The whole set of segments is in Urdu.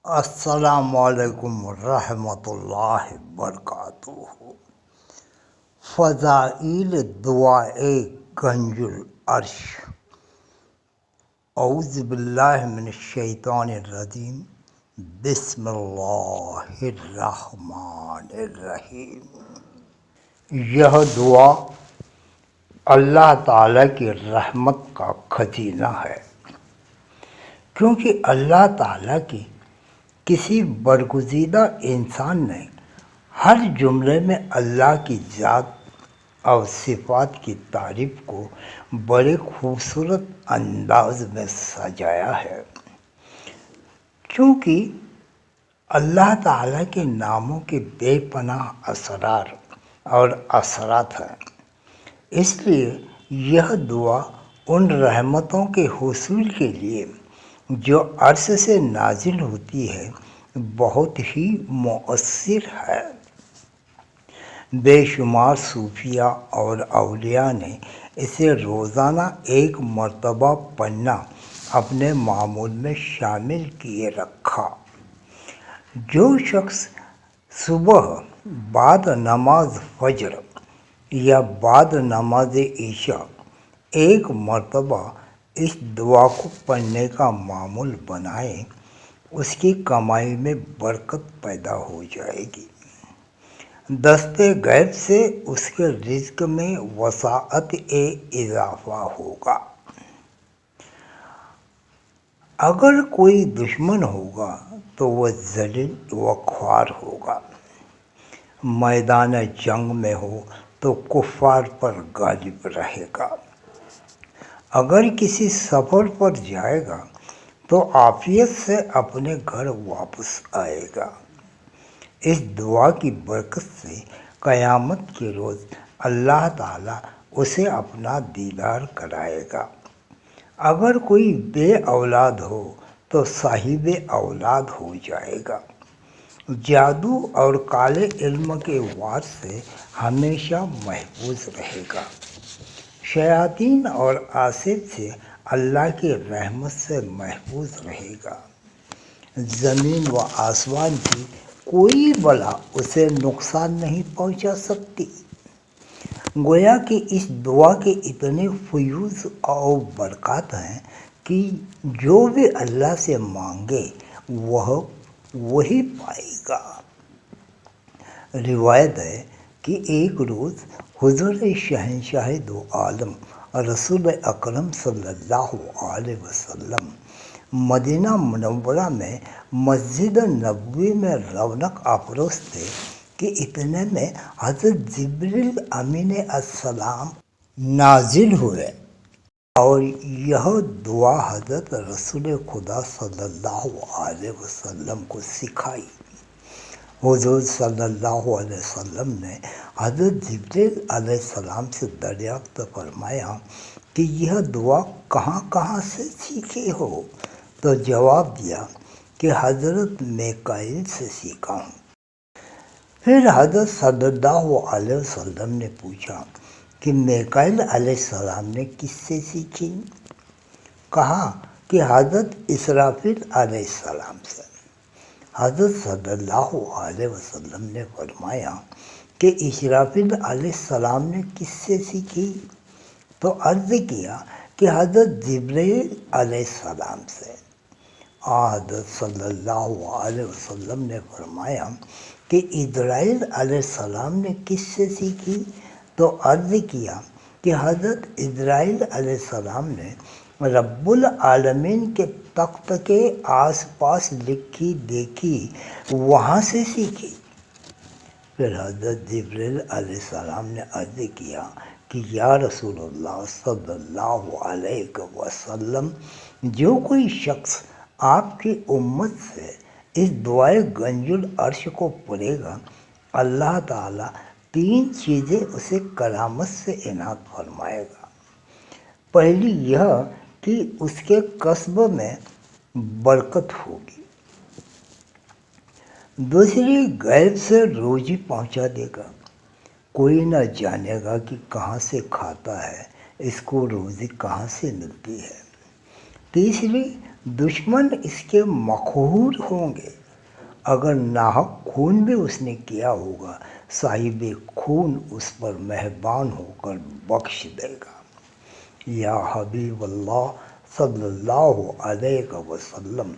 السلام علیکم ورحمۃ اللہ وبرکاتہ۔ فضائل دعائے گنج العرش۔ اعوذ باللہ من الشیطان الرجیم، بسم اللہ الرحمن الرحیم۔ یہ دعا اللہ تعالیٰ کی رحمت کا خزینہ ہے، کیونکہ اللہ تعالیٰ کی کسی برگزیدہ انسان نے ہر جملے میں اللہ کی ذات اور صفات کی تعریف کو بڑے خوبصورت انداز میں سجایا ہے۔ چونکہ اللہ تعالیٰ کے ناموں کے بے پناہ اسرار اور اثرات ہیں، اس لیے یہ دعا ان رحمتوں کے حصول کے لیے جو عرش سے نازل ہوتی ہے بہت ہی مؤثر ہے۔ بے شمار صوفیاء اور اولیاء نے اسے روزانہ ایک مرتبہ پڑھنا اپنے معمول میں شامل کیے رکھا۔ جو شخص صبح بعد نماز فجر یا بعد نماز عشاء ایک مرتبہ اس دعا کو پڑھنے کا معمول بنائے، اس کی کمائی میں برکت پیدا ہو جائے گی۔ دست غیب سے اس کے رزق میں وسعت اضافہ ہوگا۔ اگر کوئی دشمن ہوگا تو وہ ذلیل و خوار ہوگا۔ میدان جنگ میں ہو تو کفار پر غالب رہے گا۔ اگر کسی سفر پر جائے گا تو عافیت سے اپنے گھر واپس آئے گا۔ اس دعا کی برکت سے قیامت کے روز اللہ تعالیٰ اسے اپنا دیدار کرائے گا۔ اگر کوئی بے اولاد ہو تو صاحب اولاد ہو جائے گا۔ جادو اور کالے علم کے وار سے ہمیشہ محفوظ رہے گا۔ شیاطین اور آصف سے اللہ کی رحمت سے محفوظ رہے گا۔ زمین و آسمان کی کوئی بلا اسے نقصان نہیں پہنچا سکتی۔ گویا کہ اس دعا کے اتنے فیوز اور برکات ہیں کہ جو بھی اللہ سے مانگے وہ وہی پائے گا۔ روایت ہے کہ ایک روز حضور شہنشاہ دو عالم رسول اکرم صلی اللہ علیہ وسلم مدینہ منورہ میں مسجد نبوی میں رونق افروز تھے کہ اتنے میں حضرت جبریل امین السلام نازل ہوئے اور یہ دعا حضرت رسول خدا صلی اللہ علیہ وسلم کو سکھائی۔ حضور صلی اللہ علیہ وسلم نے حضرت جبریل علیہ السلام سے دریافت فرمایا کہ یہ دعا کہاں کہاں سے سیکھے ہو؟ تو جواب دیا کہ حضرت میکائیل سے سیکھا ہوں۔ پھر حضرت صلی اللہ علیہ وسلم نے پوچھا کہ میکائیل علیہ السلام نے کس سے سیکھی؟ کہا کہ حضرت اسرافیل علیہ السلام سے۔ حضرت صلی اللہ علیہ وسلم نے فرمایا کہ اسرافیل علیہ السلام نے کس سے سیکھی؟ تو عرض کیا کہ حضرت جبریل علیہ السلام سے۔ حضرت صلی اللہ علیہ وسلم نے فرمایا کہ اسرائیل علیہ السلام نے کس سے سیکھی؟ تو عرض کیا کہ حضرت اسرائیل علیہ السلام نے رب العالمین کے تخت کے آس پاس لکھی دیکھی وہاں سے سیکھی۔ پھر حضرت جبریل علیہ السلام نے عرض کیا کہ یا رسول اللہ صلی اللہ علیہ وسلم، جو کوئی شخص آپ کی امت سے اس دعائے گنج العرش کو پڑھے گا، اللہ تعالیٰ 3 چیزیں اسے کرامت سے عنایت فرمائے گا۔ پہلی یہ کہ اس کے کسب میں برکت ہوگی۔ دوسری، غیب سے روزی پہنچا دے گا۔ کوئی نہ جانے گا کہ کہاں سے کھاتا ہے، اس کو روزی کہاں سے ملتی ہے۔ تیسری، دشمن اس کے مقہور ہوں گے۔ اگر ناحق خون بھی اس نے کیا ہوگا، صاحب خون اس پر مہربان ہو کر بخش دے گا۔ یا حبیب اللہ صلی اللہ علیہ وسلم،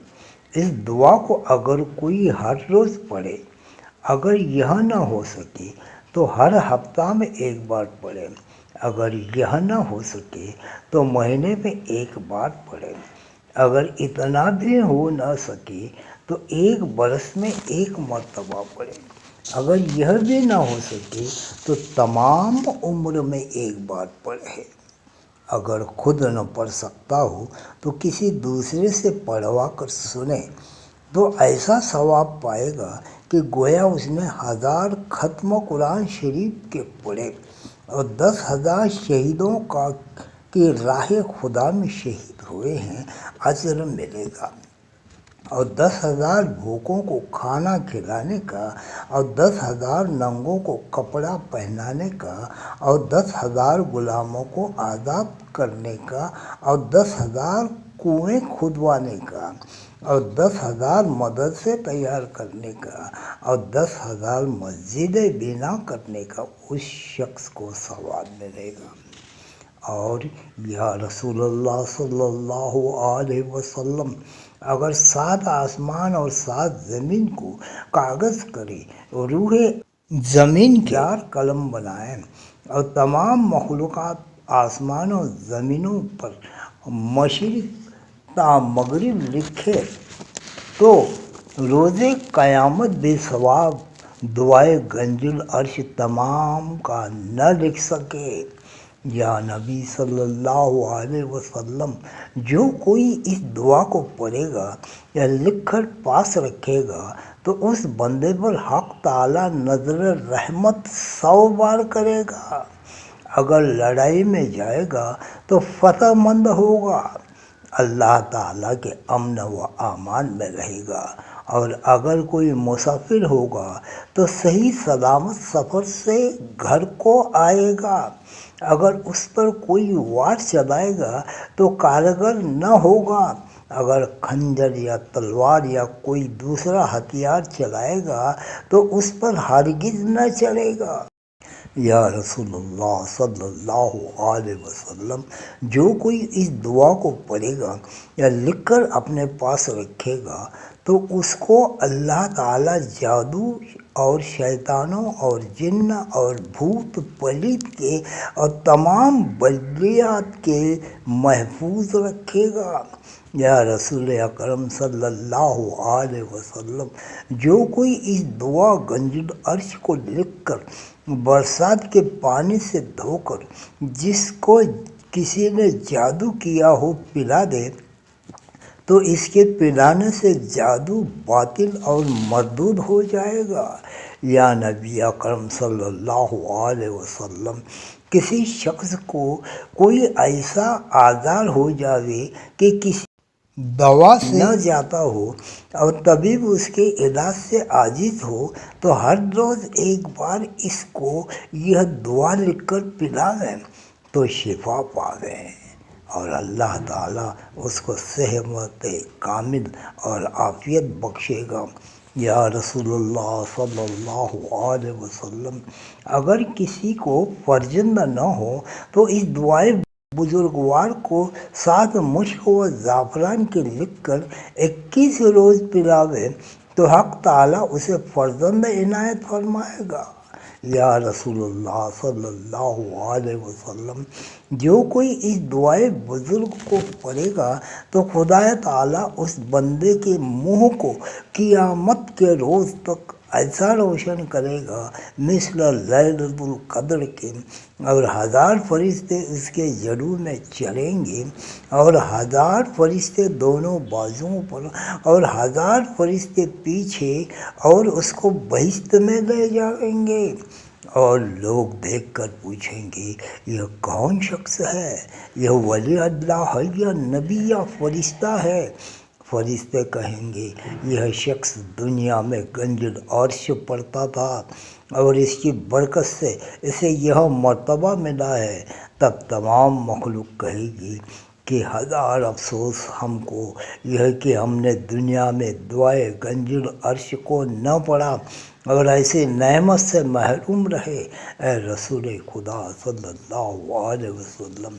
اس دعا کو اگر کوئی ہر روز پڑھے، اگر یہ نہ ہو سکے تو ہر ہفتہ میں ایک بار پڑھے، اگر یہ نہ ہو سکے تو مہینے میں ایک بار پڑھے، اگر اتنا بھی ہو نہ سکے تو ایک برس میں ایک مرتبہ پڑھے، اگر یہ بھی نہ ہو سکے تو تمام عمر میں ایک بار پڑھے۔ اگر خود نہ پڑھ سکتا ہو تو کسی دوسرے سے پڑھوا کر سنے تو ایسا ثواب پائے گا کہ گویا اس نے 1000 ختم قرآن شریف کے پڑھے، اور 10,000 شہیدوں کی راہ خدا میں شہید ہوئے ہیں، اجر ملے گا، اور 10,000 بھوکوں کو کھانا کھلانے کا، اور 10,000 ننگوں کو کپڑا پہنانے کا، اور 10,000 غلاموں کو آزاد کرنے کا، اور 10,000 کنویں کھدوانے کا، اور 10,000 مدرسے تیار کرنے کا، اور 10,000 مسجدیں بنا کرنے کا اس شخص کو ثواب ملے گا۔ اور یا رسول اللہ صلی اللہ علیہ وسلم، اگر 7 آسمان اور 7 زمین کو کاغذ کرے، روح زمین کے 4 قلم بنائیں، اور تمام مخلوقات آسمان و زمینوں پر مشرق تا مغرب لکھے تو روز قیامت بے ثواب دعائے گنج العرش تمام کا نہ لکھ سکے۔ یا نبی صلی اللہ علیہ وسلم، جو کوئی اس دعا کو پڑھے گا یا لکھ کر پاس رکھے گا تو اس بندے پر حق تعالی نظر رحمت 100 بار کرے گا۔ اگر لڑائی میں جائے گا تو فتح مند ہوگا، اللہ تعالیٰ کے امن و امان میں رہے گا، اور اگر کوئی مسافر ہوگا تو صحیح سلامت سفر سے گھر کو آئے گا، اگر اس پر کوئی وار چلائے گا تو کارگر نہ ہوگا، اگر خنجر یا تلوار یا کوئی دوسرا ہتھیار چلائے گا تو اس پر ہرگز نہ چلے گا۔ یا رسول اللہ صلی اللہ علیہ وسلم، جو کوئی اس دعا کو پڑھے گا یا لکھ کر اپنے پاس رکھے گا تو اس کو اللہ تعالیٰ جادو اور شیطانوں اور جن اور بھوت پلیت کے اور تمام بلیات کے محفوظ رکھے گا۔ یا رسول اکرم صلی اللہ علیہ وسلم، جو کوئی اس دعا گنج العرش کو لکھ کر برسات کے پانی سے دھو کر جس کو کسی نے جادو کیا ہو پلا دے تو اس کے پلانے سے جادو باطل اور مردود ہو جائے گا۔ یا نبی اکرم صلی اللہ علیہ وسلم، کسی شخص کو کوئی ایسا آزار ہو جاوے کہ کسی دوا سے نہ جاتا ہو اور طبیب اس کے علاج سے عاجز ہو تو ہر روز ایک بار اس کو یہ دعا لکھ کر پلاویں تو شفا پاویں، اور اللہ تعالیٰ اس کو صحت کامل اور عافیت بخشے گا۔ یا رسول اللہ صلی اللہ علیہ وسلم، اگر کسی کو فرزند نہ ہو تو اس دعائے بزرگوار کو 7 مشک و زعفران کے لکھ کر 21 روز پلاوے تو حق تعالیٰ اسے فرزند عنایت فرمائے گا۔ یا رسول اللہ صلی اللہ علیہ وسلم، جو کوئی اس دعائے بزرگ کو پڑھے گا تو خدا تعالیٰ اس بندے کے منہ کو قیامت کے روز تک ایسا روشن کرے گا مثل لیلۃ القدر کے، اور 1000 فرشتے اس کے جڑوں میں چلیں گے، اور 1000 فرشتے دونوں بازوؤں پر، اور 1000 فرشتے پیچھے، اور اس کو بہشت میں لے جائیں گے، اور لوگ دیکھ کر پوچھیں گے یہ کون شخص ہے؟ یہ ولی اللہ ہے یا نبی یا فرشتہ ہے؟ فرشتے کہیں گے یہ شخص دنیا میں گنج العرش پڑھتا تھا اور اس کی برکت سے اسے یہ مرتبہ ملا ہے۔ تب تمام مخلوق کہے گی کہ ہزار افسوس ہم کو یہ کہ ہم نے دنیا میں دعائے گنجل عرش کو نہ پڑھا اور ایسے نعمت سے محروم رہے۔ اے رسول خدا صلی اللہ علیہ وسلم،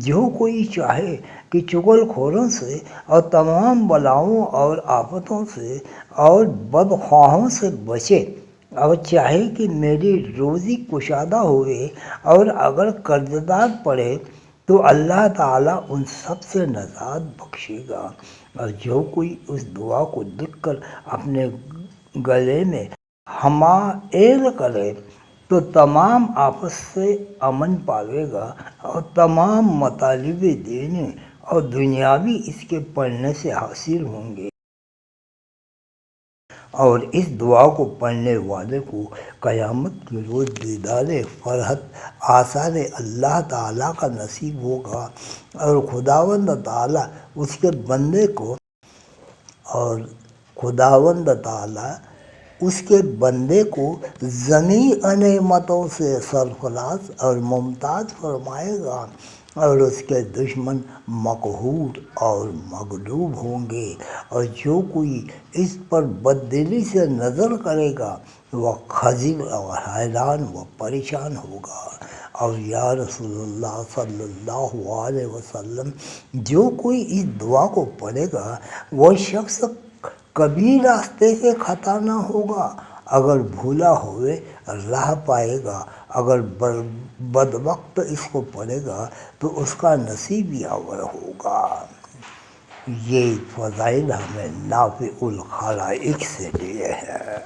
جو کوئی چاہے کہ چغل خوروں سے اور تمام بلاؤں اور آفتوں سے اور بدخواہوں سے بچے، اور چاہے کہ میری روزی کشادہ ہوئے، اور اگر قرض دار پڑے تو اللہ تعالیٰ ان سب سے نجات بخشے گا۔ اور جو کوئی اس دعا کو لکھ کر اپنے گلے میں حمائل کرے تو تمام آفت سے امن پاوے گا، اور تمام مطالب دینی اور دنیاوی اس کے پڑھنے سے حاصل ہوں گے۔ اور اس دعا کو پڑھنے والے کو قیامت کے روز دیدار فرحت آثار اللہ تعالیٰ کا نصیب ہوگا، اور خداوند تعالیٰ اس کے بندے کو جمیع نعمتوں سے سرفراز اور ممتاز فرمائے گا، اور اس کے دشمن مقہور اور مغلوب ہوں گے۔ اور جو کوئی اس پر بددلی سے نظر کرے گا وہ خجل اور حیران و پریشان ہوگا۔ اور یا رسول اللہ صلی اللہ علیہ وسلم، جو کوئی اس دعا کو پڑھے گا وہ شخص کبھی راستے سے خطا نہ ہوگا، اگر بھولا ہوئے راہ پائے گا، اگر بدبخت اس کو پڑھے گا تو اس کا نصیب یاور ہوگا۔ یہ فضائل ہمیں نافع الخلائق سے لیے ہیں۔